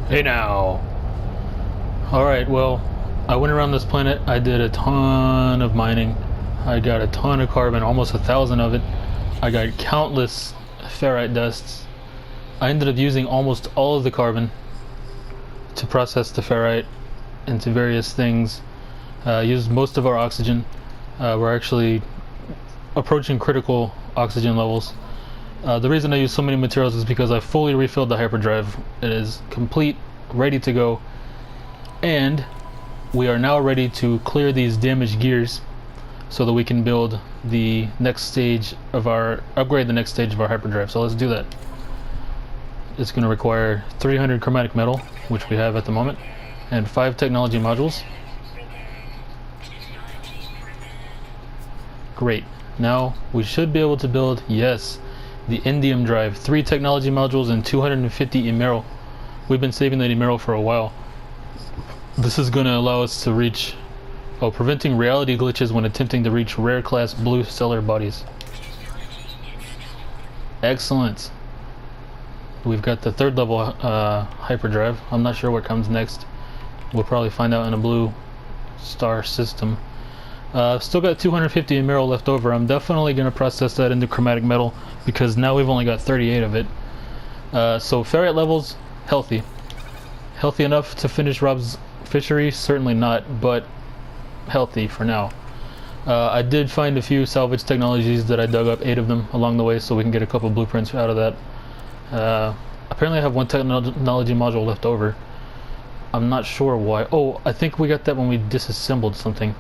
Hey now. Alright, well, I went around this planet, I did a ton of mining. I got a ton of carbon, almost 1,000 of it. I got countless ferrite dusts. I ended up using almost all of the carbon to process the ferrite into various things. Used most of our oxygen. We're actually approaching critical oxygen levels. The reason I use so many materials is because I fully refilled the hyperdrive. It is complete, ready to go. And we are now ready to clear these damaged gears so that we can build the next stage of our upgrade the next stage of our hyperdrive. So let's do that. It's going to require 300 chromatic metal, which we have at the moment, and 5 technology modules. Great. Now we should be able to build, yes, the indium drive, 3 technology modules and 250 emerald. We've been saving that emerald for a while. This is going to allow us to reach, preventing reality glitches when attempting to reach rare class blue stellar bodies. Excellent. We've got the 3rd level hyperdrive. I'm not sure what comes next. We'll probably find out in a blue star system. Still got 250 emerald left over. I'm definitely going to process that into chromatic metal because now we've only got 38 of it. So ferrite levels, healthy. Healthy enough to finish Rob's fishery? Certainly not, but healthy for now. I did find a few salvage technologies that I dug up, 8 of them along the way, so we can get a couple blueprints out of that. Apparently I have 1 technology module left over. I'm not sure why. Oh, I think we got that when we disassembled something.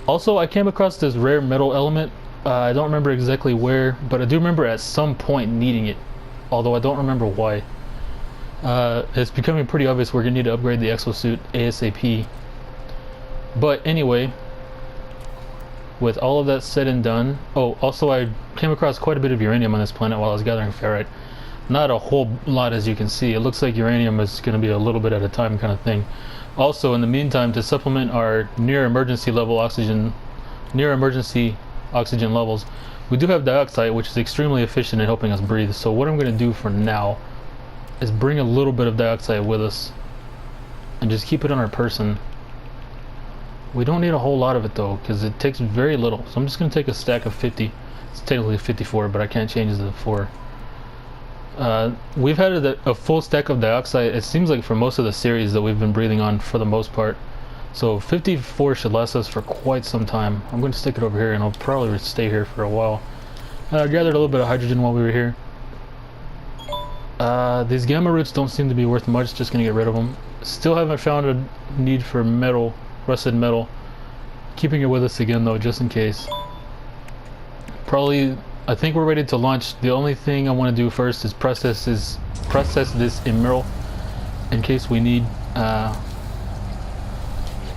Also, I came across this rare metal element. I don't remember exactly where, but I do remember at some point needing it, although I don't remember why. It's becoming pretty obvious we're going to need to upgrade the exosuit ASAP. But anyway, with all of that said and done... Oh, also I came across quite a bit of uranium on this planet while I was gathering ferrite. Not a whole lot, as you can see. It looks like uranium is going to be a little bit at a time kind of thing. Also, in the meantime, to supplement our near emergency oxygen levels, we do have dioxide, which is extremely efficient in helping us breathe. So what I'm going to do for now is bring a little bit of dioxide with us and just keep it on our person. We don't need a whole lot of it though, because it takes very little. So I'm just going to take a stack of 50. It's technically 54, but I can't change the 4. We've had a full stack of dioxide, it seems like, for most of the series that we've been breathing on for the most part. So 54 should last us for quite some time. I'm going to stick it over here and I'll probably stay here for a while. I gathered a little bit of hydrogen while we were here. These gamma roots don't seem to be worth much, just going to get rid of them. Still haven't found a need for metal, rusted metal. Keeping it with us again though, just in case. Probably... I think we're ready to launch. The only thing I want to do first is process this emerald in case we need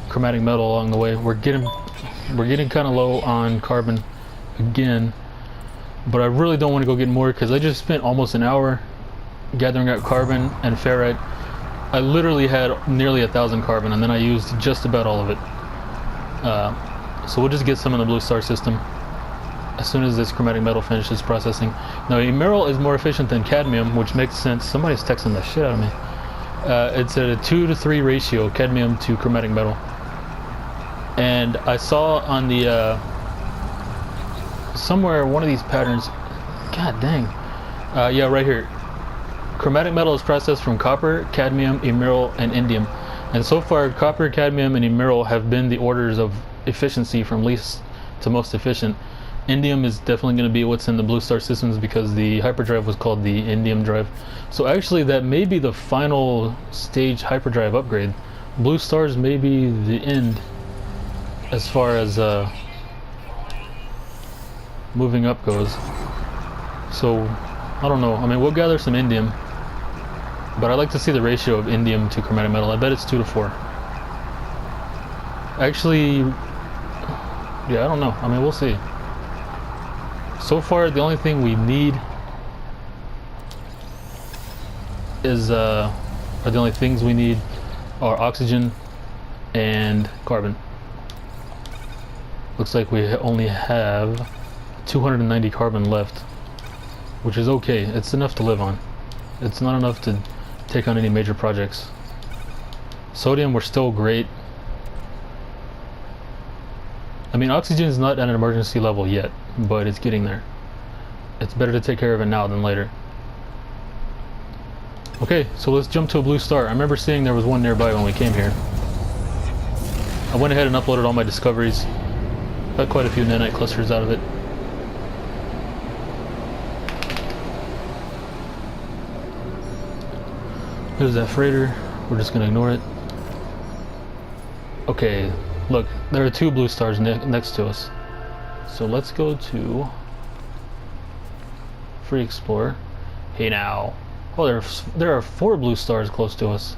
chromatic metal along the way. We're getting kind of low on carbon again, but I really don't want to go get more because I just spent almost an hour gathering out carbon and ferrite. I literally had nearly 1,000 carbon and then I used just about all of it. So we'll just get some in the blue star system as soon as this chromatic metal finishes processing. Now, emerald is more efficient than cadmium, which makes sense. Somebody's texting the shit out of me. It's at a 2-to-3 ratio, cadmium to chromatic metal. And I saw on the somewhere one of these patterns. God dang. Yeah, right here. Chromatic metal is processed from copper, cadmium, emerald, and indium. And so far, copper, cadmium, and emerald have been the orders of efficiency from least to most efficient. Indium is definitely going to be what's in the blue star systems because the hyperdrive was called the indium drive. So actually that may be the final stage hyperdrive upgrade. Blue stars may be the end as far as moving up goes. So I don't know. I mean, we'll gather some indium, but I like to see the ratio of indium to chromatic metal. I bet it's 2-to-4. Actually, yeah, I don't know. I mean, we'll see. So far, the only thing we need is, or the only things we need are oxygen and carbon. Looks like we only have 290 carbon left, which is okay. It's enough to live on. It's not enough to take on any major projects. Sodium, we're still great. I mean, oxygen is not at an emergency level yet, but it's getting there. It's better to take care of it now than later. Okay, so let's jump to a blue star. I remember seeing there was one nearby when we came here. I went ahead and uploaded all my discoveries. Got quite a few nanite clusters out of it. There's that freighter. We're just gonna ignore it. Okay, look, there are two blue stars next to us. So let's go to Free Explorer. Hey now. Oh, there are 4 blue stars close to us.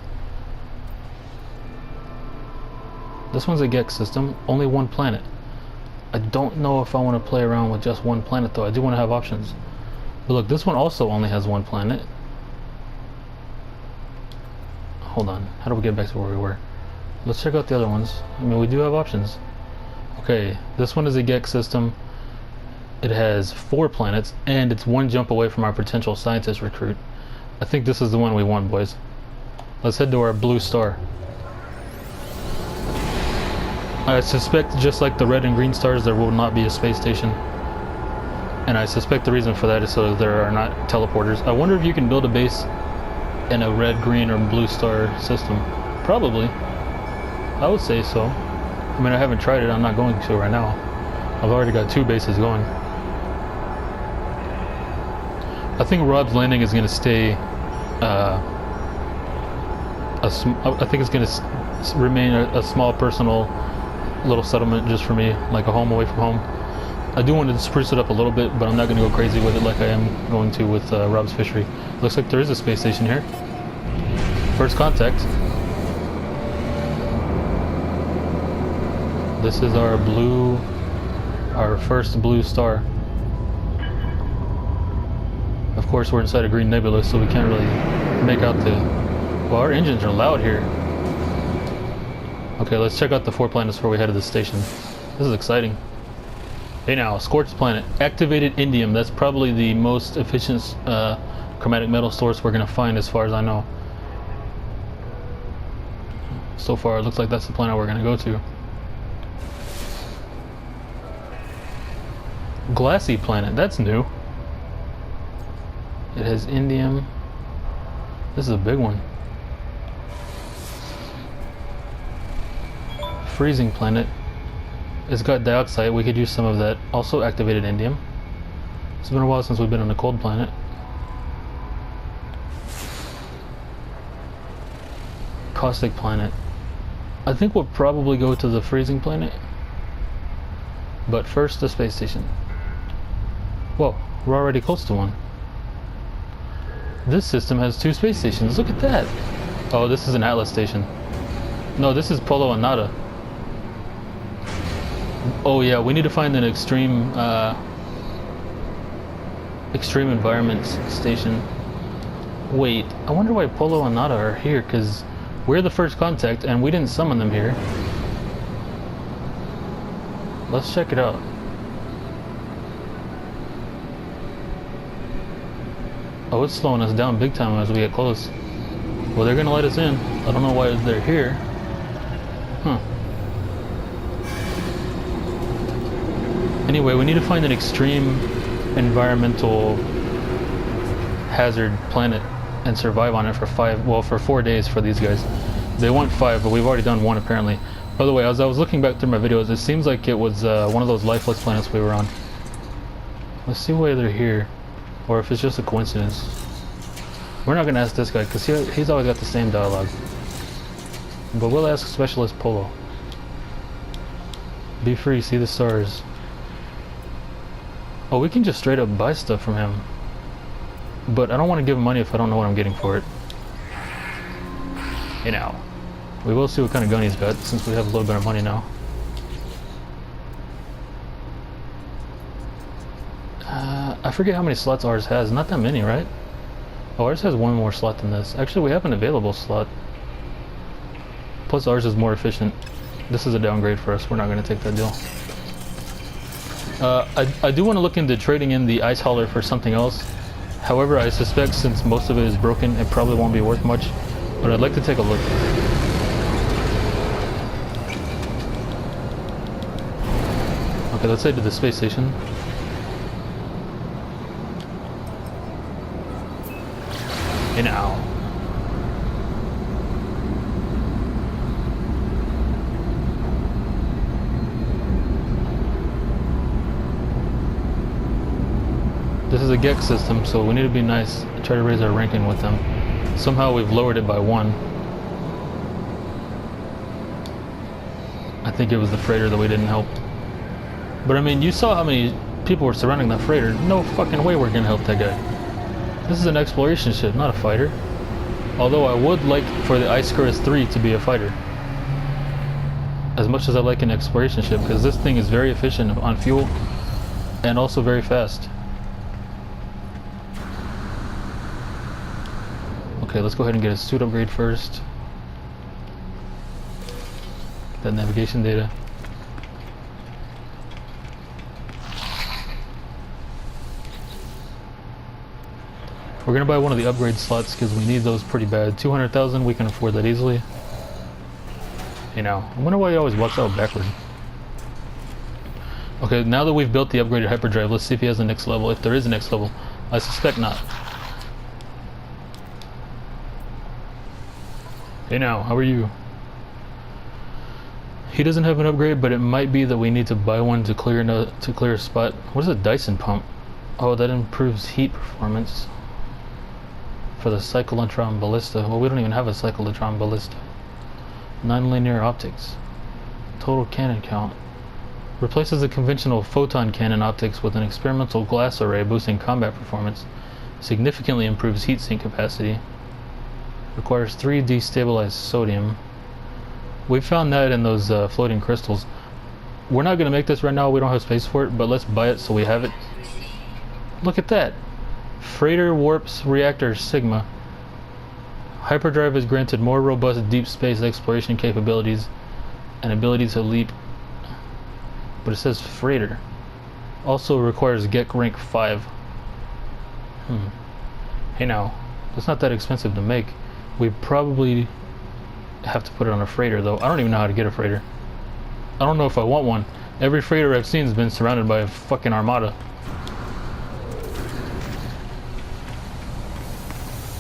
This one's a Gex system, only 1 planet. I don't know if I want to play around with just 1 planet though. I do want to have options. But look, this one also only has 1 planet. Hold on, how do we get back to where we were? Let's check out the other ones. I mean, we do have options. Okay, this one is a Gex system. It has 4 planets, and it's 1 jump away from our potential scientist recruit. I think this is the one we want, boys. Let's head to our blue star. I suspect, just like the red and green stars, there will not be a space station. And I suspect the reason for that is so that there are not teleporters. I wonder if you can build a base in a red, green, or blue star system. Probably. I would say so. I mean, I haven't tried it. I'm not going to right now. I've already got 2 bases going. I think Rob's Landing is going to stay I think it's going to remain a small personal little settlement just for me, like a home away from home. I do want to spruce it up a little bit, but I'm not going to go crazy with it like I am going to with Rob's Fishery. Looks like there is a space station here. First contact. This is our first blue star. Of course, we're inside a green nebula, so we can't really make out the... Well, our engines are loud here. Okay, let's check out the 4 planets before we head to the station. This is exciting. Hey now, Scorched Planet. Activated indium. That's probably the most efficient chromatic metal source we're going to find as far as I know. So far, it looks like that's the planet we're going to go to. Glassy Planet. That's new. It has indium. This is a big one. Freezing Planet. It's got dioxide. We could use some of that. Also activated indium. It's been a while since we've been on a cold planet. Caustic Planet. I think we'll probably go to the Freezing Planet. But first, the space station. Whoa, we're already close to one. This system has 2 space stations. Look at that. Oh, this is an Atlas station. No, this is Polo and Nada. Oh yeah, we need to find an extreme environment station. Wait, I wonder why Polo and Nada are here, because we're the first contact and we didn't summon them here. Let's check it out. Oh, it's slowing us down big time as we get close. Well, they're gonna let us in. I don't know why they're here. Huh. Anyway, we need to find an extreme environmental hazard planet and survive on it for 4 days for these guys. They want 5, but we've already done 1 apparently. By the way, as I was looking back through my videos, it seems like it was one of those lifeless planets we were on. Let's see why they're here. Or if it's just a coincidence. We're not going to ask this guy because he's always got the same dialogue. But we'll ask Specialist Polo. Be free, see the stars. Oh, we can just straight up buy stuff from him. But I don't want to give him money if I don't know what I'm getting for it. You know. We will see what kind of gun he's got since we have a little bit of money now. I forget how many slots ours has. Not that many, right? Oh, ours has 1 more slot than this. Actually, we have an available slot. Plus, ours is more efficient. This is a downgrade for us. We're not going to take that deal. I do want to look into trading in the ice hauler for something else. However, I suspect since most of it is broken, it probably won't be worth much, but I'd like to take a look. Okay, let's head to the space station. Hey now. This is a Gex system, so we need to be nice and try to raise our ranking with them. Somehow we've lowered it by 1. I think it was the freighter that we didn't help. But I mean, you saw how many people were surrounding that freighter. No fucking way we're gonna help that guy. This is an exploration ship, not a fighter. Although I would like for the Icarus 3 to be a fighter. As much as I like an exploration ship, because this thing is very efficient on fuel and also very fast. Okay, let's go ahead and get a suit upgrade first. Get that navigation data. We're gonna buy one of the upgrade slots because we need those pretty bad. 200,000, we can afford that easily. You know, I wonder why he always walks out backward. Okay, now that we've built the upgraded hyperdrive, let's see if he has the next level. If there is a next level, I suspect not. Hey now, how are you? He doesn't have an upgrade, but it might be that we need to buy one to clear a spot. What is a Dyson pump? Oh, that improves heat performance for the cyclotron ballista. Well, we don't even have a cyclotron ballista. Non-linear optics. Total cannon count. Replaces the conventional photon cannon optics with an experimental glass array, boosting combat performance. Significantly improves heat sink capacity. Requires 3 destabilized sodium. We found that in those floating crystals. We're not going to make this right now, we don't have space for it, but let's buy it so we have it. Look at that! Freighter Warps Reactor Sigma. Hyperdrive is granted more robust deep space exploration capabilities and ability to leap. But it says freighter. Also requires GEC rank 5. Hey now, it's not that expensive to make. We probably have to put it on a freighter though. I don't even know how to get a freighter. I don't know if I want one. Every freighter I've seen has been surrounded by a fucking armada.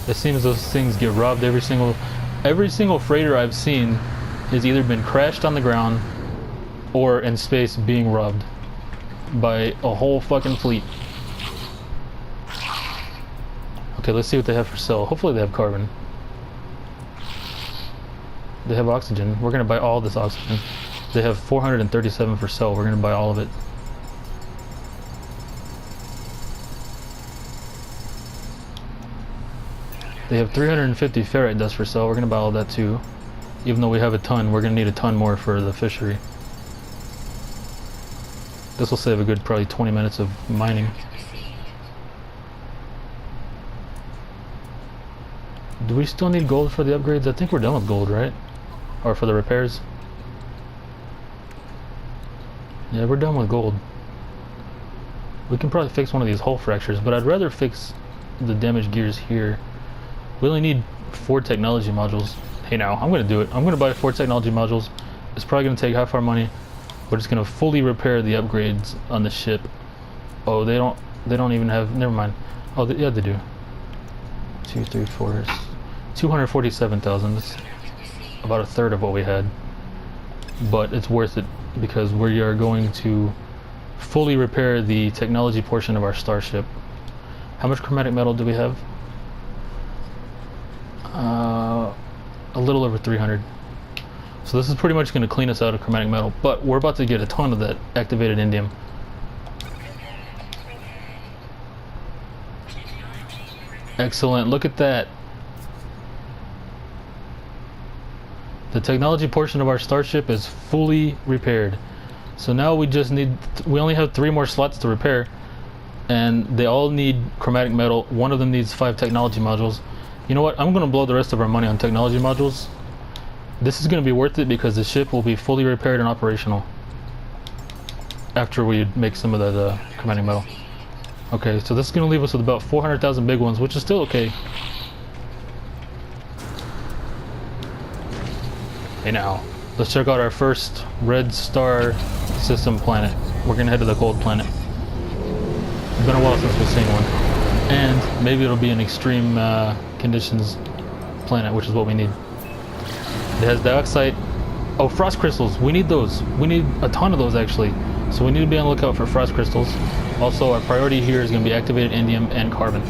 It seems those things get robbed every single freighter I've seen has either been crashed on the ground or in space being robbed by a whole fucking fleet. Okay, let's see what they have for sale. Hopefully they have carbon. They have oxygen. We're gonna buy all this oxygen. They have 437 for sale. We're gonna buy all of it. They have 350 ferrite dust for sale. We're gonna buy all that too. Even though we have a ton, we're gonna need a ton more for the fishery. This will save a good probably 20 minutes of mining. Do we still need gold for the upgrades? I think we're done with gold, right? Or for the repairs? Yeah, we're done with gold. We can probably fix one of these hull fractures, but I'd rather fix the damaged gears here. We only need 4 technology modules. Hey now, I'm gonna do it. I'm gonna buy 4 technology modules. It's probably gonna take half our money. We're just gonna fully repair the upgrades on the ship. Oh, they don't even have, never mind. Oh, yeah, they do. 2, 3, 4, 247,000. That's about a third of what we had. But it's worth it because we are going to fully repair the technology portion of our starship. How much chromatic metal do we have? A little over 300. So this is pretty much going to clean us out of chromatic metal, but we're about to get a ton of that activated indium. Excellent, look at that. The technology portion of our starship is fully repaired. So now we only have 3 more slots to repair, and they all need chromatic metal. One of them needs 5 technology modules. You know what, I'm going to blow the rest of our money on technology modules. This is going to be worth it because the ship will be fully repaired and operational after we make some of the chromatic metal. Okay, so this is gonna leave us with about 400,000 big ones, which is still okay. Hey now, let's check out our first red star system planet. We're gonna head to the cold planet. It's been a while since we've seen one. And maybe it'll be an extreme conditions planet, which is what we need. It has dioxide. Oh, frost crystals. We need those. We need a ton of those, actually. So we need to be on the lookout for frost crystals. Also, our priority here is going to be activated indium and carbon.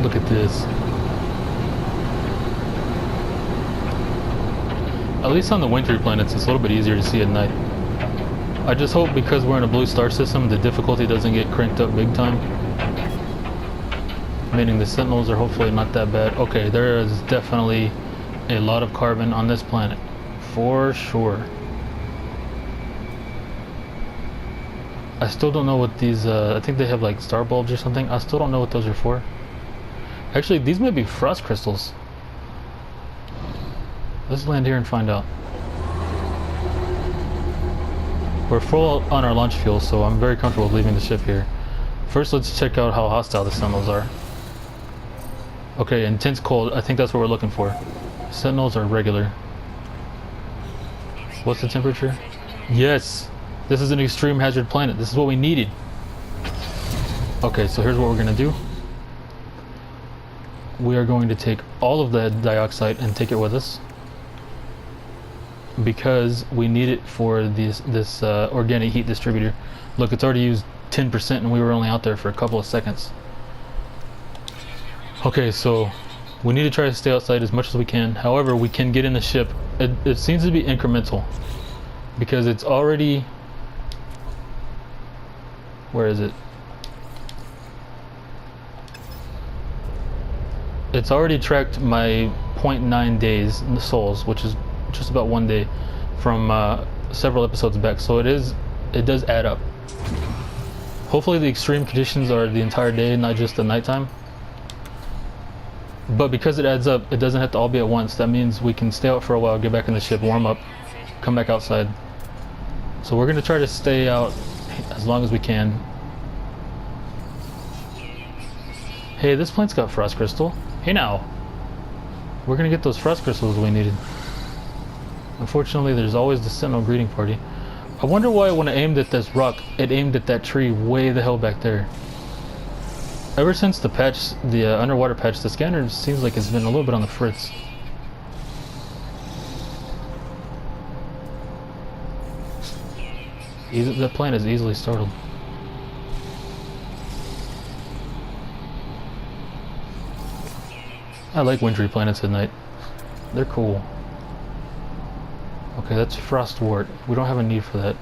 Look at this. At least on the wintry planets, it's a little bit easier to see at night. I just hope because we're in a blue star system, the difficulty doesn't get cranked up big time. Meaning the sentinels are hopefully not that bad. Okay, there is definitely a lot of carbon on this planet. For sure. I still don't know what these, I think they have like star bulbs or something. I still don't know what those are for. Actually, these might be frost crystals. Let's land here and find out. We're full on our launch fuel, so I'm very comfortable leaving the ship here. First, let's check out how hostile the sentinels are. Okay, intense cold. I think that's what we're looking for. Sentinels are regular. What's the temperature? Yes! This is an extreme hazard planet. This is what we needed. Okay, so here's what we're gonna do. We are going to take all of the dioxide and take it with us, because we need it for this organic heat distributor. Look, it's already used 10% and we were only out there for a couple of seconds. Okay, so we need to try to stay outside as much as we can. However, we can get in the ship. It seems to be incremental, because it's already... Where is it? It's already tracked my 0.9 days in the souls, which is just about 1 day from several episodes back, so it does add up. Hopefully the extreme conditions are the entire day, not just the nighttime. But because it adds up, it doesn't have to all be at once. That means we can stay out for a while, get back in the ship, warm up, come back outside. So we're gonna try to stay out as long as we can. Hey, this planet's got frost crystal. Hey now! We're gonna get those frost crystals we needed. Unfortunately, there's always the Sentinel greeting party. I wonder why when I aimed at this rock, it aimed at that tree way the hell back there. Ever since the patch, the underwater patch, the scanner seems like it's been a little bit on the fritz. That planet is easily startled. I like wintry planets at night. They're cool. Okay, that's Frostwort. We don't have a need for that.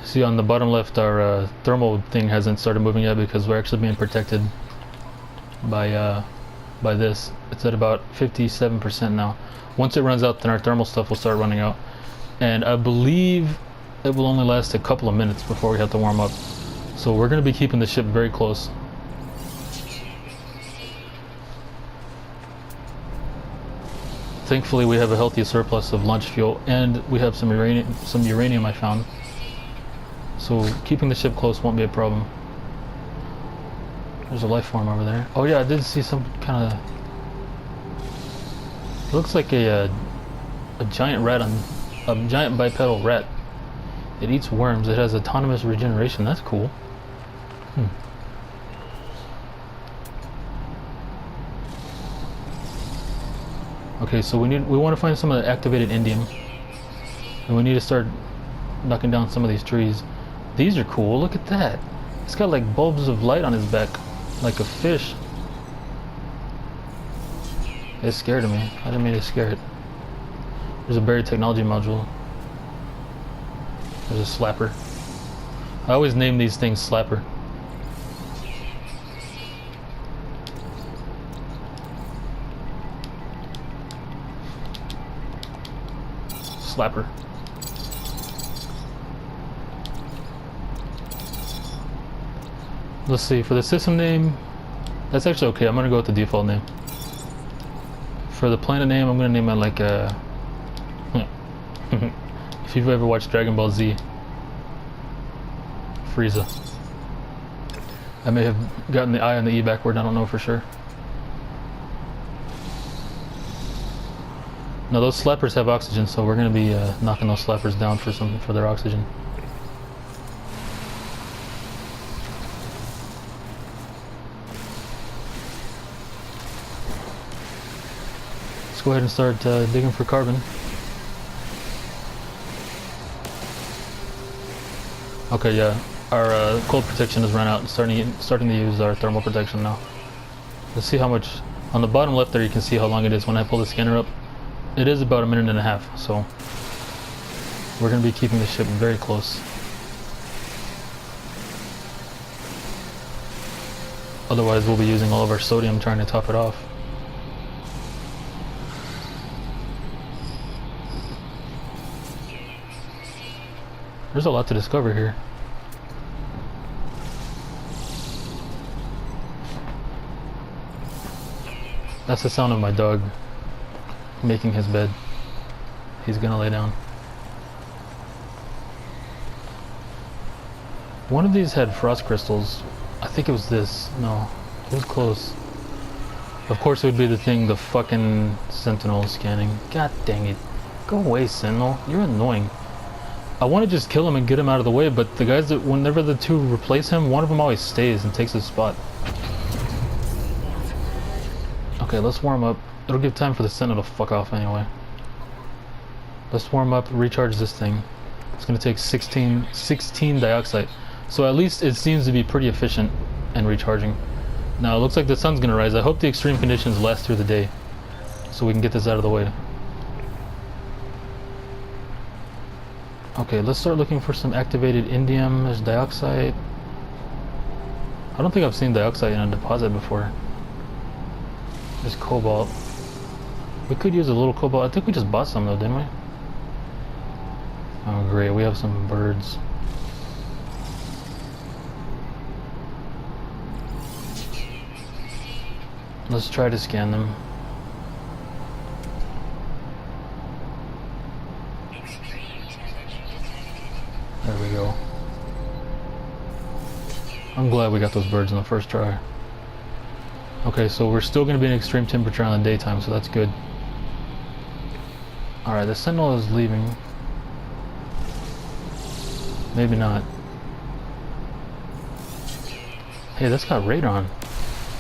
See, on the bottom left, our thermal thing hasn't started moving yet because we're actually being protected by this. It's at about 57% now. Once it runs out, then our thermal stuff will start running out. And I believe it will only last a couple of minutes before we have to warm up. So we're going to be keeping the ship very close. Thankfully, we have a healthy surplus of launch fuel, and we have some uranium I found. So keeping the ship close won't be a problem. There's a life form over there. Oh yeah, I did see some kind of... It looks like a giant rat, a giant bipedal rat. It eats worms. It has autonomous regeneration. That's cool. Okay, so we want to find some of the activated indium, and we need to start knocking down some of these trees. These are cool. Look at that. It's got like bulbs of light on his back, like a fish. It scared me. I didn't mean to scare it. There's a buried technology module. There's a slapper. I always name these things Slapper. Slapper. Let's see, for the system name, that's actually okay. I'm gonna go with the default name. For the planet name, I'm gonna name it like if you've ever watched Dragon Ball Z, Frieza. I may have gotten the I and the E backward, I don't know for sure. No, those slappers have oxygen, so we're gonna be knocking those slappers down for their oxygen. Let's go ahead and start digging for carbon. Okay, yeah, our cold protection has run out. Starting to use our thermal protection now. Let's see how much. On the bottom left there, you can see how long it is when I pull the scanner up. It is about 1.5 minutes, so we're going to be keeping the ship very close. Otherwise, we'll be using all of our sodium trying to top it off. There's a lot to discover here. That's the sound of my dog making his bed. He's gonna lay down. One of these had frost crystals. I think it was this. No, it was close. Of course it would be the thing, the fucking Sentinel scanning. God dang it. Go away, Sentinel. You're annoying. I want to just kill him and get him out of the way, but the guys that, whenever the two replace him, one of them always stays and takes his spot. Okay, let's warm up. It'll give time for the Sentinel to fuck off anyway. Let's warm up, recharge this thing. It's gonna take 16 dioxide. So at least it seems to be pretty efficient and recharging. Now it looks like the sun's gonna rise. I hope the extreme conditions last through the day, so we can get this out of the way. Okay, let's start looking for some activated indium. There's dioxide. I don't think I've seen dioxide in a deposit before. There's cobalt. We could use a little cobalt. I think we just bought some though, didn't we? Oh great, we have some birds. Let's try to scan them. There we go. I'm glad we got those birds in the first try. Okay, so we're still going to be in extreme temperature on the daytime, so that's good. Alright, the Sentinel is leaving. Maybe not. Hey, that's got radon.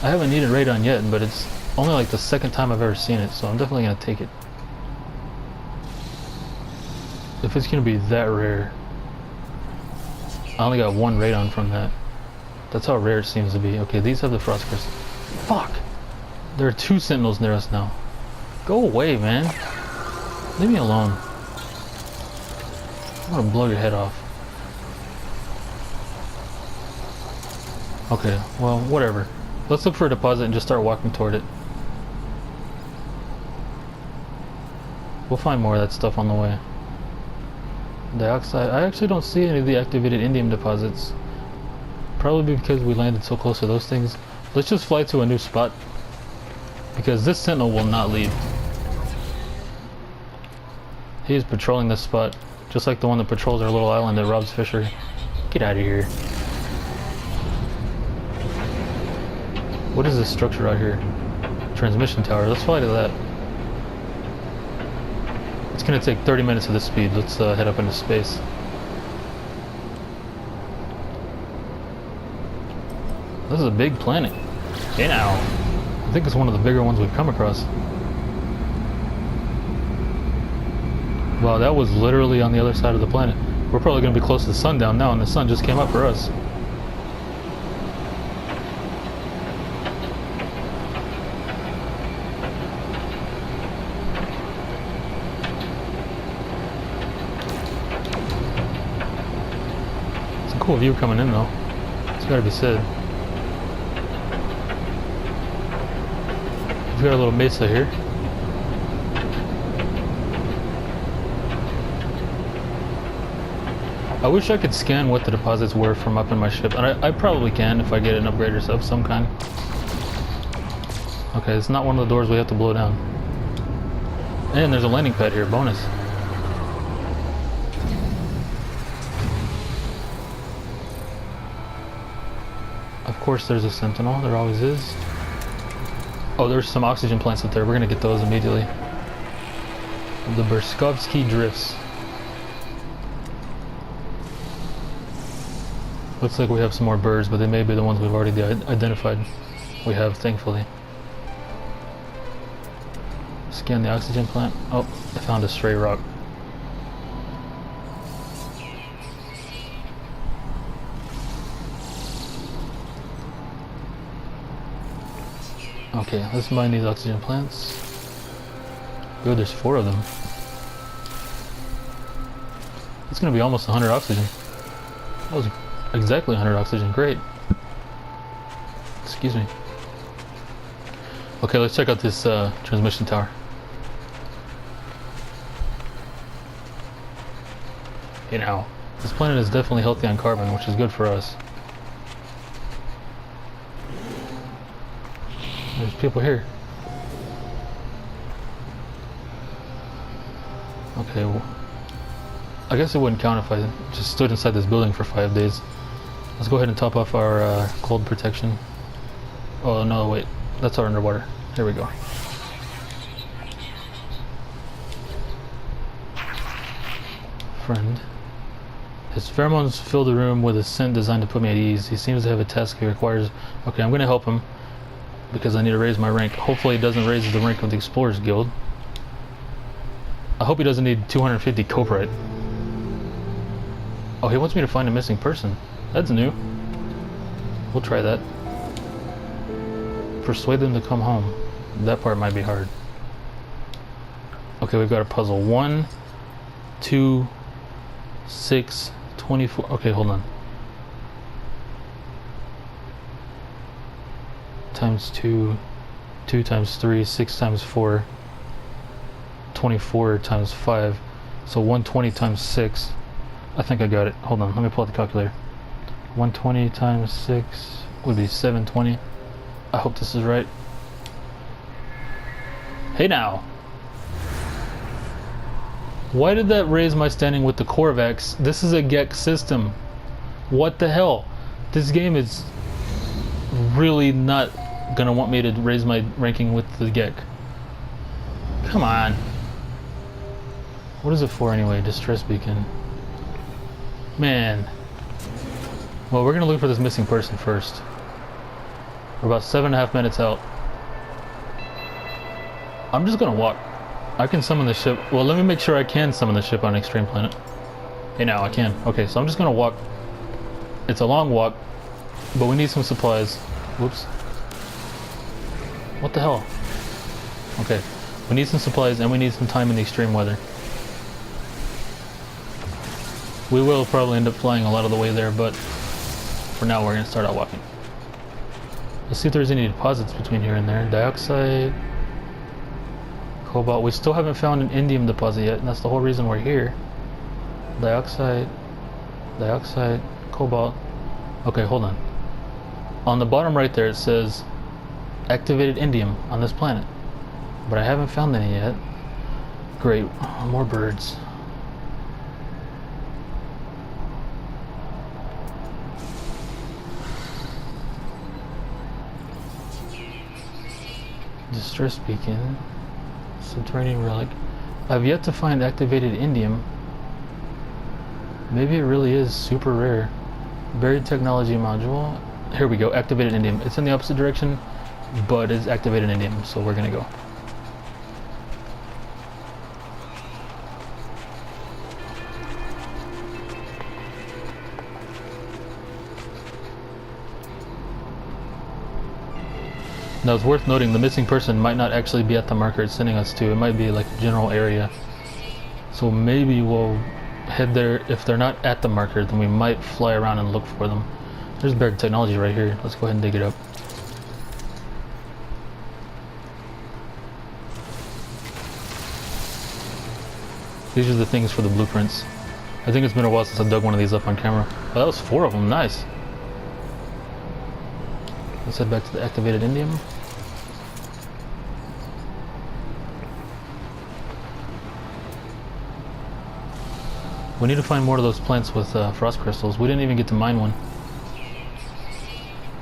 I haven't needed radon yet, but it's only like the second time I've ever seen it, so I'm definitely going to take it. If it's going to be that rare. I only got 1 radon from that. That's how rare it seems to be. Okay, these have the frost crystal. Fuck! There are 2 Sentinels near us now. Go away, man. Leave me alone. I'm gonna blow your head off. Okay, well, whatever. Let's look for a deposit and just start walking toward it. We'll find more of that stuff on the way. Dioxide. I actually don't see any of the activated indium deposits. Probably because we landed so close to those things. Let's just fly to a new spot, because this Sentinel will not leave. He is patrolling this spot, just like the one that patrols our little island at Rob's Fishery. Get out of here. What is this structure out here? Transmission tower. Let's fly to that. It's gonna take 30 minutes of this speed. Let's head up into space. This is a big planet. Hey now. I think it's one of the bigger ones we've come across. Wow, that was literally on the other side of the planet. We're probably going to be close to sundown now, and the sun just came up for us. It's a cool view coming in though. It's got to be said. We've got a little mesa here. I wish I could scan what the deposits were from up in my ship, and I probably can if I get an upgrader of some kind. Okay, it's not one of the doors we have to blow down. And there's a landing pad here, bonus. Of course there's a sentinel, there always is. Oh, there's some oxygen plants up there, we're gonna get those immediately. The Berskovsky Drifts. Looks like we have some more birds, but they may be the ones we've already identified. We have, thankfully. Scan the oxygen plant. Oh, I found a stray rock. Okay, let's mine these oxygen plants. Good, there's 4 of them. It's gonna be almost 100 oxygen. That was exactly 100 oxygen, great. Excuse me. Okay, let's check out this transmission tower. You know, this planet is definitely healthy on carbon, which is good for us. There's people here. Okay, well, I guess it wouldn't count if I just stood inside this building for 5 days. Let's go ahead and top off our cold protection. Oh no, wait, that's our underwater. There we go. Friend. His pheromones fill the room with a scent designed to put me at ease. He seems to have a task he requires. Okay, I'm gonna help him because I need to raise my rank. Hopefully it doesn't raise the rank of the Explorers Guild. I hope he doesn't need 250 copra. Oh, he wants me to find a missing person. That's new. We'll try that. Persuade them to come home. That part might be hard. Okay, we've got a puzzle. 1, 2, 6, 24. Okay, hold on. Times 2, 2 times 3, 6 times 4, 24 times 5. So 120 times 6. I think I got it. Hold on, let me pull out the calculator. 120 times 6 would be 720. I hope this is right. Hey now! Why did that raise my standing with the Korvax? This is a GEC system. What the hell? This game is really not gonna want me to raise my ranking with the GEC. Come on. What is it for anyway? Distress beacon. Man. Well, we're gonna look for this missing person first. We're about 7.5 minutes out. I'm just gonna walk. I can summon the ship. Well, let me make sure I can summon the ship on Extreme Planet. Hey, now I can. Okay, so I'm just gonna walk. It's a long walk, but we need some supplies. Whoops. What the hell? Okay, we need some supplies and we need some time in the extreme weather. We will probably end up flying a lot of the way there, but for now we're gonna start out walking. Let's see if there's any deposits between here and there. Dioxide, cobalt. We still haven't found an indium deposit yet, and that's the whole reason we're here. Dioxide, dioxide, cobalt. Okay, hold on. On the bottom right there it says activated indium on this planet, but I haven't found any yet. Great, more birds. Distress beacon, subterranean relic. I've yet to find activated indium. Maybe it really is super rare. Buried technology module. Here we go, activated indium. It's in the opposite direction, but it's activated indium, so we're gonna go. Now it's worth noting the missing person might not actually be at the marker it's sending us to. It might be like a general area. So maybe we'll head there. If they're not at the marker, then we might fly around and look for them. There's buried technology right here. Let's go ahead and dig it up. These are the things for the blueprints. I think it's been a while since I dug one of these up on camera. Oh, that was 4 of them. Nice. Let's head back to the activated indium. We need to find more of those plants with frost crystals. We didn't even get to mine one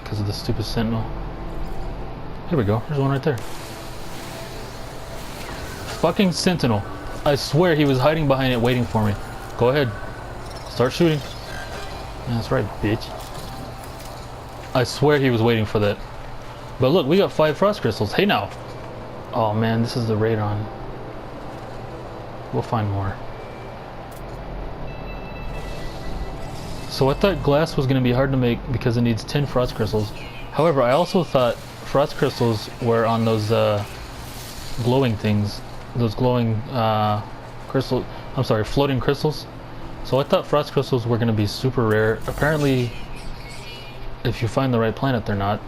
because of the stupid sentinel. Here we go. There's one right there. Fucking sentinel. I swear he was hiding behind it waiting for me. Go ahead. Start shooting. Yeah, that's right, bitch. I swear he was waiting for that. But look, we got 5 frost crystals. Hey now. Oh man, this is the radon. We'll find more. So I thought glass was going to be hard to make because it needs 10 frost crystals. However, I also thought frost crystals were on those glowing things. Those glowing crystal, I'm sorry, floating crystals. So I thought frost crystals were going to be super rare. Apparently, if you find the right planet, they're not.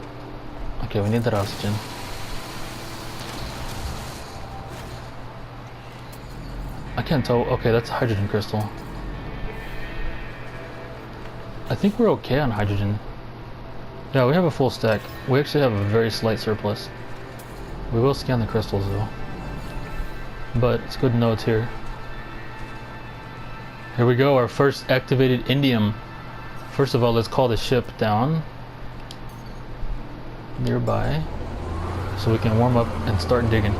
Okay, we need that oxygen. I can't tell. Okay, that's a hydrogen crystal. I think we're okay on hydrogen. Yeah, we have a full stack. We actually have a very slight surplus. We will scan the crystals though. But it's good to know it's here. Here we go, our first activated indium. First of all, let's call the ship down nearby so we can warm up and start digging.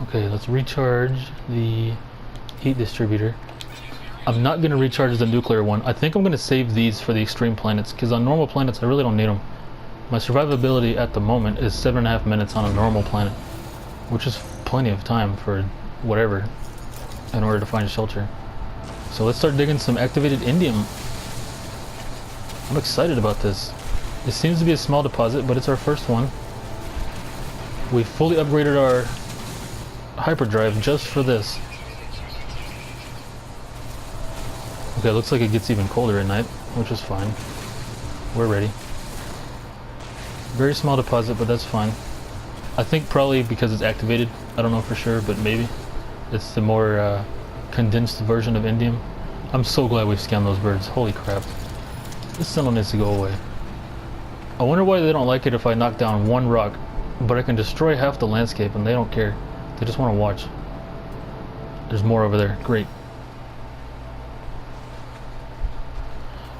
Okay, let's recharge the heat distributor. I'm not going to recharge the nuclear one. I think I'm going to save these for the extreme planets, because on normal planets I really don't need them. My survivability at the moment is 7.5 minutes on a normal planet, which is plenty of time for whatever in order to find shelter. So let's start digging some activated indium. I'm excited about this. It seems to be a small deposit, but it's our first one. We fully upgraded our hyperdrive just for this. Okay, looks like it gets even colder at night, which is fine. We're ready. Very small deposit, but that's fine. I think probably because it's activated. I don't know for sure, but maybe. It's the more condensed version of indium. I'm so glad we've scanned those birds. Holy crap. This tunnel needs to go away. I wonder why they don't like it if I knock down one rock, but I can destroy half the landscape and they don't care. They just want to watch. There's more over there. Great.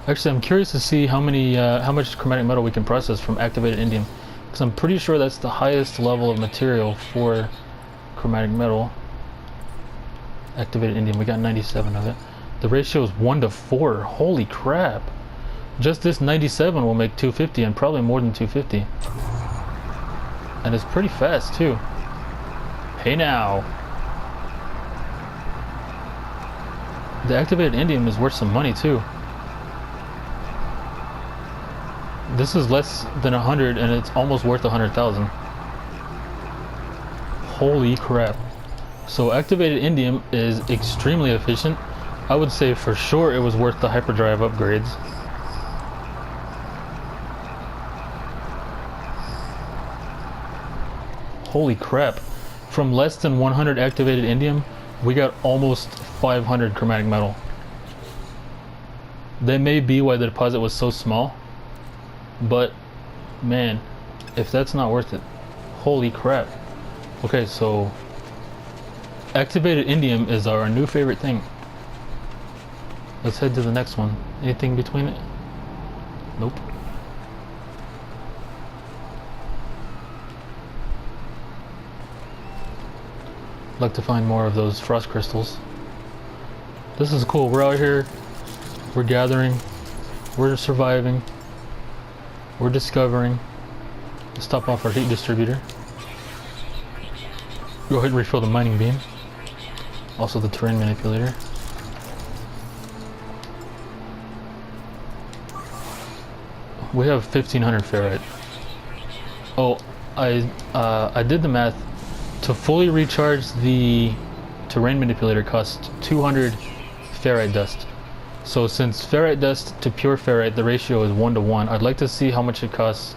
Actually, I'm curious to see how much chromatic metal we can process from activated indium, because I'm pretty sure that's the highest level of material for chromatic metal. Activated indium, we got 97 of it. The ratio is 1:4. Holy crap! Just this 97 will make 250, and probably more than 250. And it's pretty fast too. Hey now! The activated indium is worth some money too. This is less than 100 and it's almost worth 100,000. Holy crap. So activated indium is extremely efficient. I would say for sure it was worth the hyperdrive upgrades. Holy crap. From less than 100 activated indium, we got almost 500 chromatic metal. That may be why the deposit was so small. But man, if that's not worth it, holy crap. Okay, so activated indium is our new favorite thing. Let's head to the next one. Anything between it? Nope. Like to find more of those frost crystals. This is cool. We're out here, we're gathering, we're surviving. We're discovering. Let's top off our heat distributor. Go ahead and refill the mining beam. Also the terrain manipulator. We have 1500 ferrite. Oh, I did the math. To fully recharge the terrain manipulator costs 200 ferrite dust. So since ferrite dust to pure ferrite, the ratio is 1:1, I'd like to see how much it costs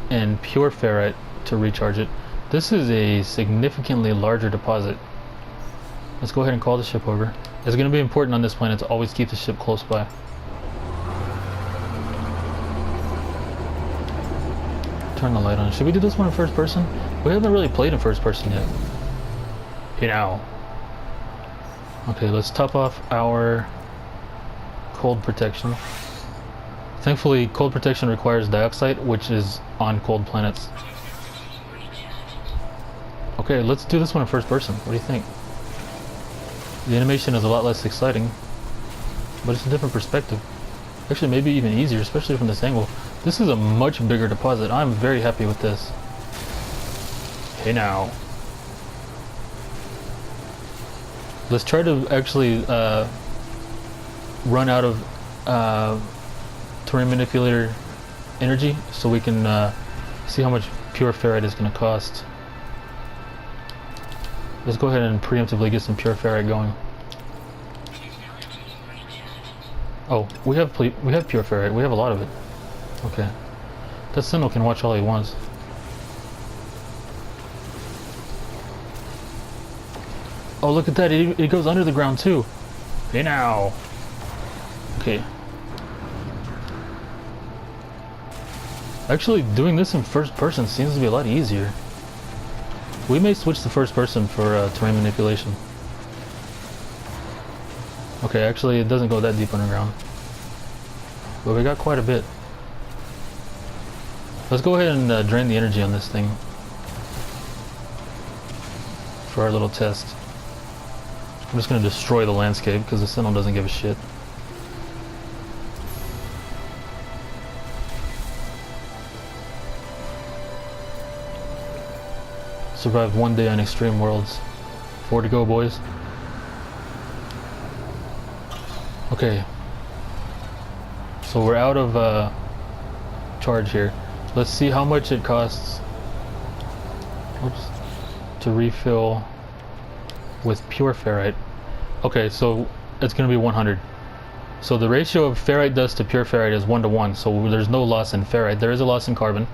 in pure ferrite to recharge it. This is a significantly larger deposit. Let's go ahead and call the ship over. It's going to be important on this planet to always keep the ship close by. turn the light on. Should we do this one in first person? We haven't really played in first person yet. Hey now. Okay, let's top off our cold protection. Thankfully, cold protection requires dioxide, which is on cold planets. Okay, let's do this one in first person. What do you think? The animation is a lot less exciting, but it's a different perspective. Actually, maybe even easier, especially from this angle. This is a much bigger deposit. I'm very happy with this. Hey now. Let's try to actually run out of terrain manipulator energy so we can see how much pure ferrite is going to cost. Let's go ahead and preemptively get some pure ferrite going. Oh, we have pure ferrite. We have a lot of it. Okay. That Sentinel can watch all he wants. Oh, look at that. It goes under the ground too. Hey now. Okay. Actually, doing this in first person seems to be a lot easier. We may switch to first person for terrain manipulation. Okay, actually it doesn't go that deep underground. But we got quite a bit. Let's go ahead and drain the energy on this thing for our little test. I'm just going to destroy the landscape because the Sentinel doesn't give a shit. Survived one day on Extreme Worlds. 4 to go, boys. Okay. So we're out of charge here. Let's see how much it costs to refill with pure ferrite. Okay, so it's going to be 100. So the ratio of ferrite dust to pure ferrite is 1 to 1. So there's no loss in ferrite. There is a loss in carbon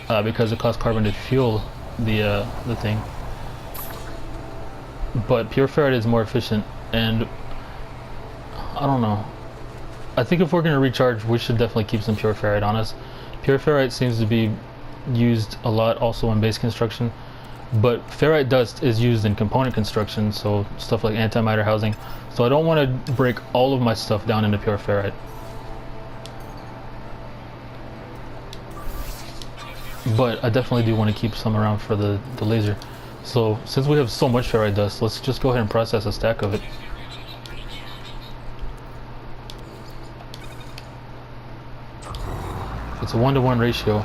because it costs carbon to fuel the thing. But pure ferrite is more efficient, and I don't know. I think if we're going to recharge, we should definitely keep some pure ferrite on us. Pure ferrite seems to be used a lot also in base construction, but ferrite dust is used in component construction, so stuff like antimatter housing. So I don't want to break all of my stuff down into pure ferrite. But I definitely do want to keep some around for the laser. So since we have so much ferrite dust, let's just go ahead and process a stack of it. It's a 1 to 1 ratio.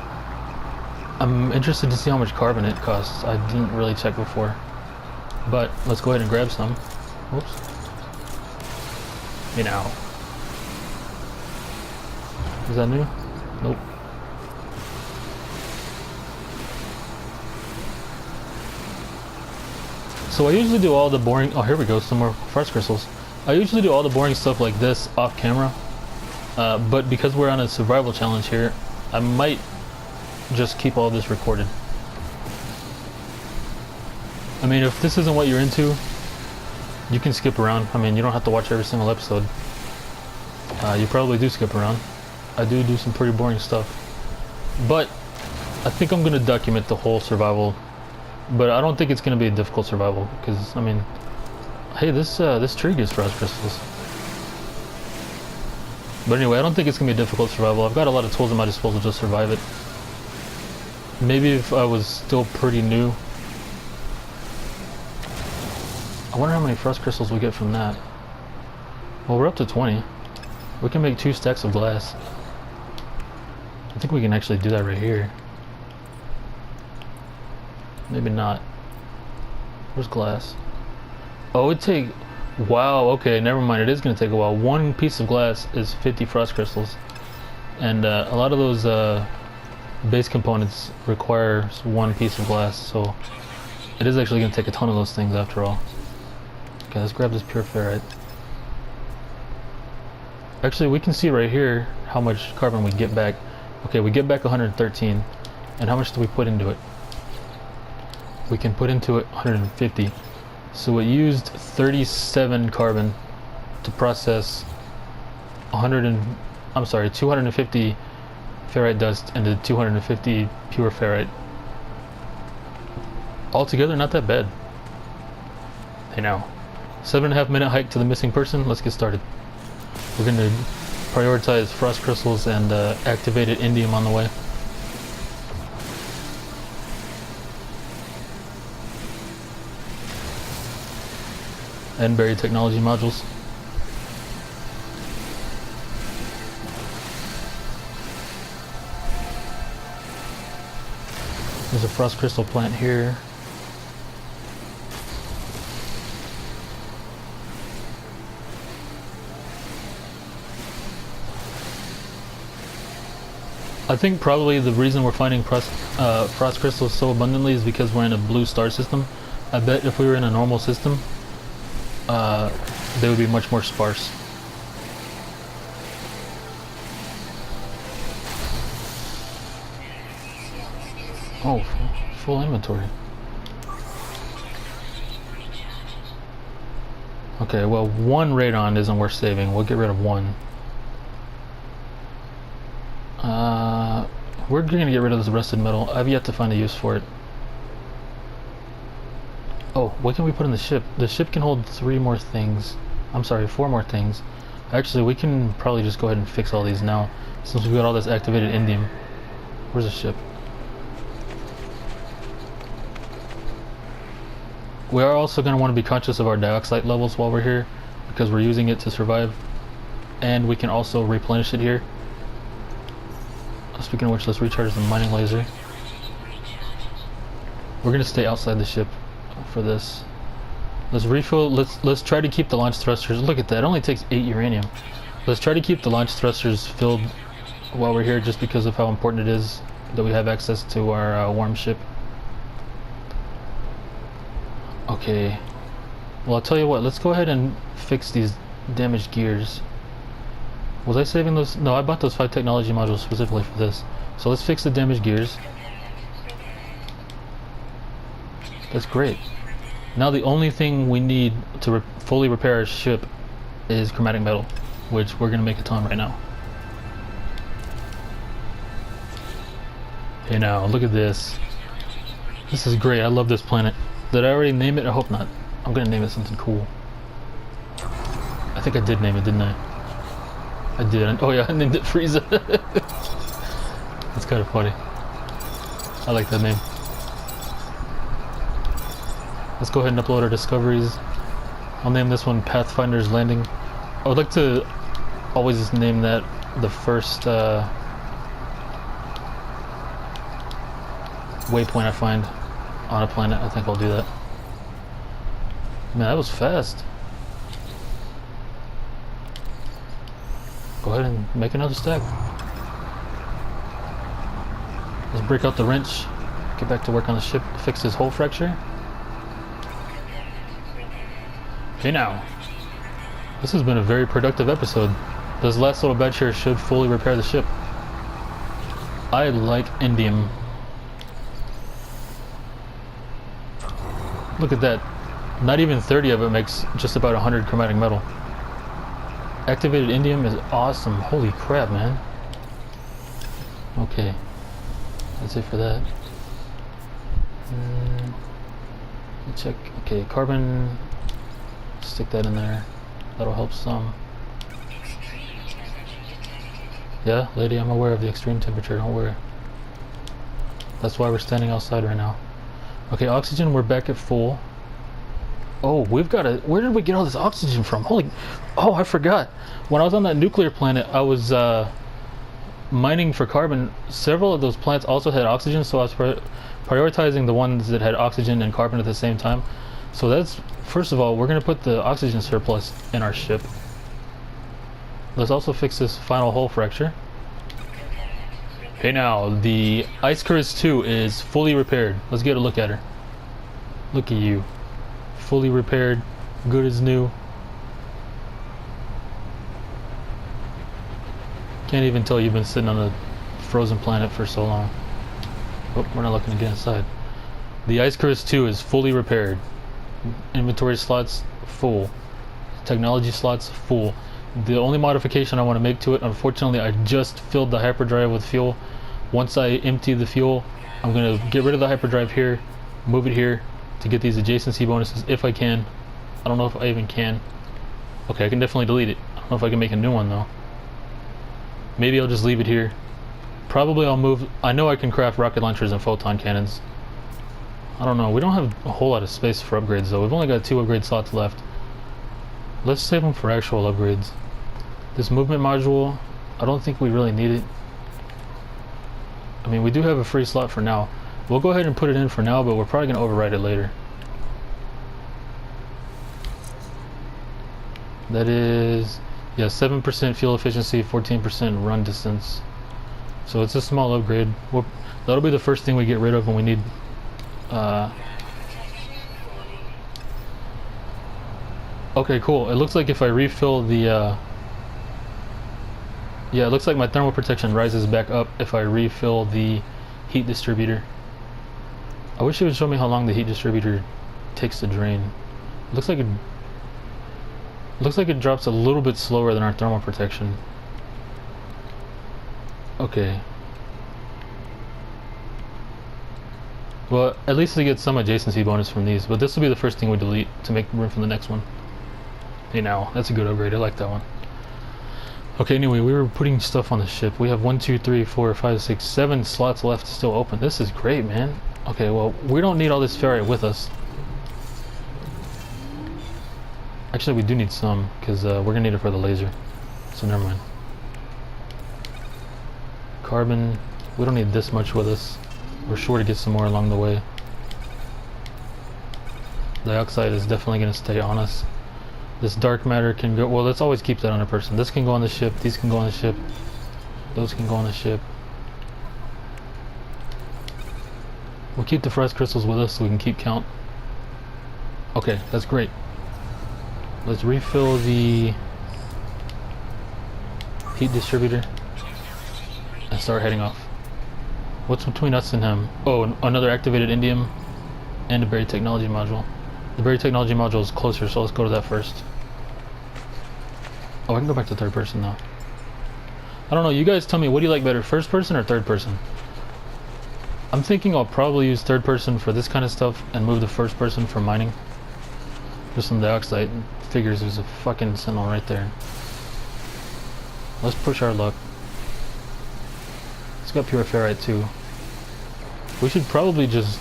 I'm interested to see how much carbon it costs. I didn't really check before. But let's go ahead and grab some. Whoops. Hey now. Is that new? Nope. So I usually do all the boring... Oh, here we go, some more frost crystals. I usually do all the boring stuff like this off camera. But because we're on a survival challenge here, I might just keep all this recorded. I mean, if this isn't what you're into, you can skip around. I mean, you don't have to watch every single episode. You probably do skip around. I do some pretty boring stuff. But I think I'm going to document the whole survival. But I don't think it's going to be a difficult survival, because, I mean, hey, this tree gives frost crystals. But anyway, I don't think it's going to be a difficult survival. I've got a lot of tools at my disposal to survive it. Maybe if I was still pretty new. I wonder how many frost crystals we get from that. Well, we're up to 20. We can make 2 stacks of glass. I think we can actually do that right here. Maybe not. Where's glass? Oh, it'd take... Wow, okay, never mind. It is going to take a while. 1 piece of glass is 50 frost crystals. And a lot of those base components require 1 piece of glass, so it is actually going to take a ton of those things after all. Okay, let's grab this pure ferrite. Actually, we can see right here how much carbon we get back. Okay, we get back 113. And how much do we put into it? We can put into it 150. So it used 37 carbon to process 250 ferrite dust and the 250 pure ferrite. Altogether, not that bad. Hey now. 7.5 minute hike to the missing person. Let's get started. We're going to prioritize frost crystals and activated indium on the way. And buried technology modules. There's a frost crystal plant here. I think probably the reason we're finding frost crystals so abundantly is because we're in a blue star system. I bet if we were in a normal system, they would be much more sparse. Oh, full inventory. Okay, well, one radon isn't worth saving. We'll get rid of one. We're gonna get rid of this rusted metal. I've yet to find a use for it. Oh, what can we put in the ship? The ship can hold 3 more things. I'm sorry, 4 more things. Actually, we can probably just go ahead and fix all these now, since we've got all this activated indium. Where's the ship? We are also going to want to be conscious of our dioxide levels while we're here, because we're using it to survive. And we can also replenish it here. Speaking of which, let's recharge the mining laser. We're going to stay outside the ship for this. Let's refill. Let's try to keep the launch thrusters. Look at that. It only takes 8 uranium. Let's try to keep the launch thrusters filled while we're here, just because of how important it is that we have access to our warm ship. Okay. Well, I'll tell you what. Let's go ahead and fix these damaged gears. Was I saving those? No, I bought those 5 technology modules specifically for this. So let's fix the damaged gears. That's great. Now the only thing we need to fully repair our ship is chromatic metal, which we're going to make a ton right now. Hey now, look at this. This is great. I love this planet. Did I already name it? I hope not. I'm going to name it something cool. I think I did name it, didn't I? I did. Oh yeah, I named it Frieza. That's kind of funny. I like that name. Let's go ahead and upload our discoveries. I'll name this one Pathfinder's Landing. I would like to always just name that the first waypoint I find on a planet. I think I'll do that. Man, that was fast. Go ahead and make another stack. Let's break out the wrench. Get back to work on the ship. Fix this hull fracture. Okay now. This has been a very productive episode. This last little batch here should fully repair the ship. I like indium. Look at that. Not even 30 of it makes just about 100 chromatic metal. Activated indium is awesome. Holy crap, man. Okay. That's it for that. Check. Okay, carbon. Stick that in there. That'll help some. Yeah, lady, I'm aware of the extreme temperature. Don't worry. That's why we're standing outside right now. Okay, oxygen, we're back at full. Oh, we've got a... Where did we get all this oxygen from? Holy... Oh, I forgot. When I was on that nuclear planet, I was mining for carbon. Several of those plants also had oxygen, so I was prioritizing the ones that had oxygen and carbon at the same time. So that's... First of all, we're going to put the oxygen surplus in our ship. Let's also fix this final hull fracture. Okay, now, the Icarus 2 is fully repaired. Let's get a look at her. Look at you. Fully repaired, good as new. Can't even tell you've been sitting on a frozen planet for so long. Oh, we're not looking to get inside. The Icarus 2 is fully repaired. Inventory slots full. Technology slots full. The only modification I want to make to it, unfortunately, I just filled the hyperdrive with fuel. Once I empty the fuel, I'm going to get rid of the hyperdrive here, move it here to get these adjacency bonuses if I can. I don't know if I even can. Okay, I can definitely delete it. I don't know if I can make a new one though. Maybe I'll just leave it here. Probably I'll move. I know I can craft rocket launchers and photon cannons. I don't know. We don't have a whole lot of space for upgrades though. We've only got 2 upgrade slots left. Let's save them for actual upgrades. This movement module, I don't think we really need it. I mean, we do have a free slot for now. We'll go ahead and put it in for now, but we're probably going to override it later. That is, yeah, 7% fuel efficiency, 14% run distance. So it's a small upgrade. That'll be the first thing we get rid of when we need okay, cool. It looks like if I refill the yeah, it looks like my thermal protection rises back up if I refill the heat distributor. I wish it would show me how long the heat distributor takes to drain. It looks like it drops a little bit slower than our thermal protection. Okay. Well, at least we get some adjacency bonus from these, but this will be the first thing we delete to make room for the next one. Hey now, that's a good upgrade, I like that one. Okay, anyway, we were putting stuff on the ship. We have 1, 2, 3, 4, 5, 6, 7 slots left still open. This is great, man. Okay, well, we don't need all this ferrite with us. Actually, we do need some, because we're going to need it for the laser. So never mind. Carbon, we don't need this much with us. We're sure to get some more along the way. Dioxide is definitely going to stay on us. This dark matter can go, well, let's always keep that on a person. This can go on the ship, these can go on the ship, those can go on the ship. We'll keep the frost crystals with us so we can keep count. Okay, that's great. Let's refill the heat distributor and start heading off. What's between us and him? Oh, another activated indium and a buried technology module. The buried technology module is closer, so let's go to that first. Oh, I can go back to third person now. I don't know, you guys tell me, what do you like better, first person or third person? I'm thinking I'll probably use third person for this kind of stuff and move the first person for mining. Just some dioxide. Figures there's a fucking sentinel right there. Let's push our luck. It's got pure ferrite too. We should probably just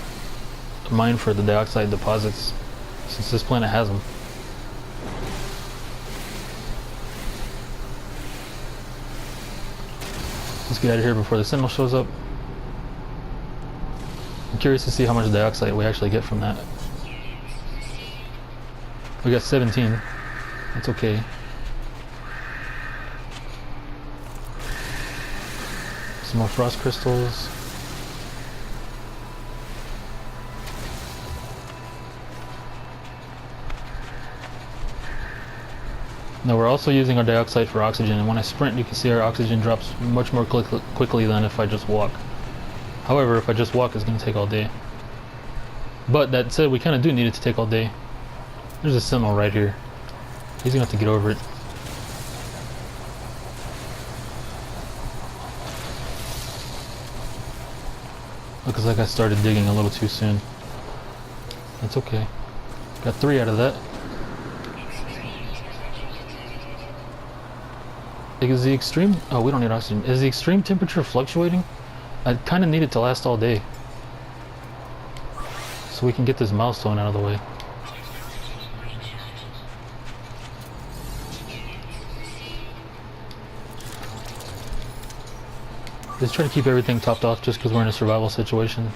mine for the dioxide deposits since this planet has them. Let's get out of here before the sentinel shows up. I'm curious to see how much dioxide we actually get from that. We got 17. That's okay. Some more frost crystals. Now we're also using our dioxide for oxygen, and when I sprint you can see our oxygen drops much more quickly than if I just walk. However, if I just walk it's going to take all day. But that said, we kind of do need it to take all day. There's a sentinel right here. He's going to have to get over it. Looks like I started digging a little too soon. That's okay. Got 3 out of that. Is the extreme... Oh, we don't need oxygen. Is the extreme temperature fluctuating? I kind of need it to last all day. So we can get this milestone out of the way. Let's try to keep everything topped off just because we're in a survival situation.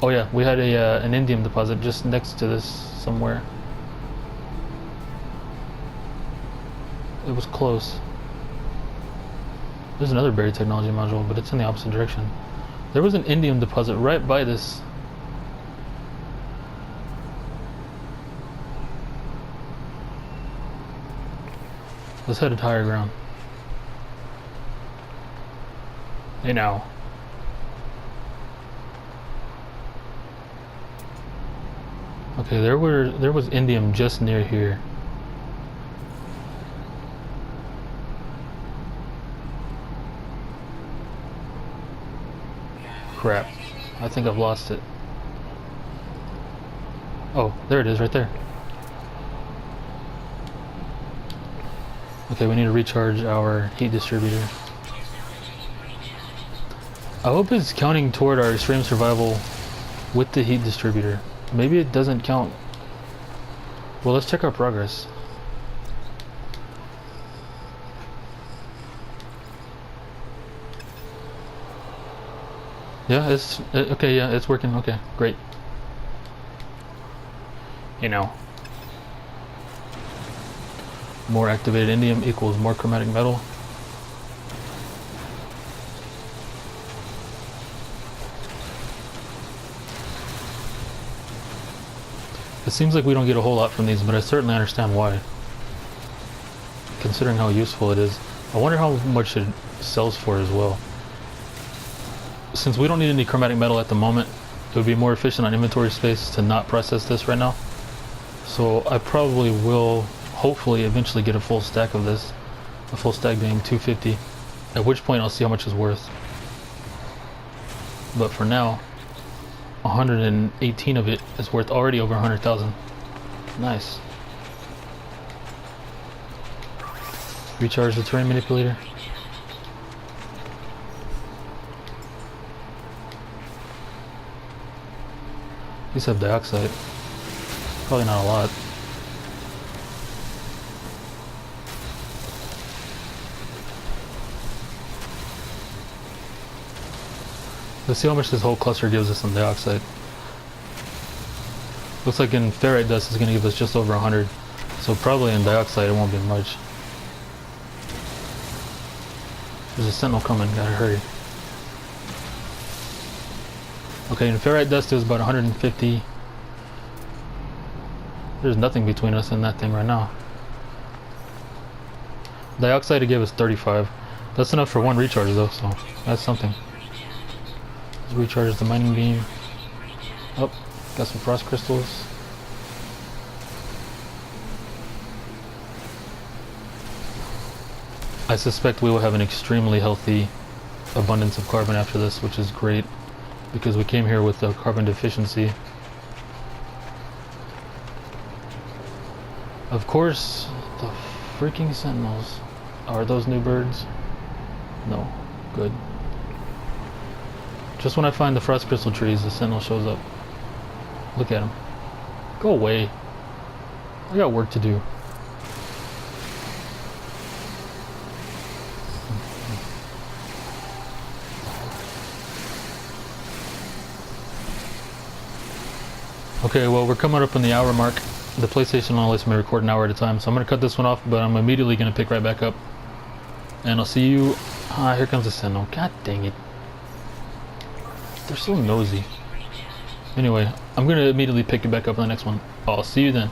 Oh yeah, we had an indium deposit just next to this somewhere. It was close. There's another buried technology module, but it's in the opposite direction. There was an indium deposit right by this. Let's head to higher ground. Hey now. Okay, Okay, there was indium just near here. Crap. I think I've lost it. Oh, there it is right there. Okay, we need to recharge our heat distributor. I hope it's counting toward our extreme survival with the heat distributor. Maybe it doesn't count. Well, let's check our progress. Yeah, it's okay. Yeah, it's working. Okay, great. You know, more activated indium equals more chromatic metal. It seems like we don't get a whole lot from these, but I certainly understand why, considering how useful it is. I wonder how much it sells for as well. Since we don't need any chromatic metal at the moment, it would be more efficient on inventory space to not process this right now. So I probably will, hopefully, eventually get a full stack of this. A full stack being 250, at which point I'll see how much it's worth. But for now, 118 of it is worth already over 100,000. Nice. Recharge the terrain manipulator. These have dioxide. Probably not a lot. Let's see how much this whole cluster gives us on dioxide. Looks like in ferrite dust it's going to give us just over 100. So probably in dioxide it won't be much. There's a sentinel coming, gotta hurry. Okay, in ferrite dust it was about 150. There's nothing between us and that thing right now. Dioxide it gave us 35. That's enough for one recharge though, so that's something. Let's recharge the mining beam. Oh, got some frost crystals. I suspect we will have an extremely healthy abundance of carbon after this, which is great, because we came here with a carbon deficiency. Of course, the freaking sentinels. Are those new birds? No. Good. Just when I find the frost crystal trees, the sentinel shows up. Look at him. Go away. I got work to do. Okay, well, we're coming up on the hour mark. The PlayStation only lets me record an hour at a time, so I'm going to cut this one off, but I'm immediately going to pick right back up. And I'll see you... Ah, here comes the sentinel. God dang it. They're so nosy. Anyway, I'm going to immediately pick it back up on the next one. I'll see you then.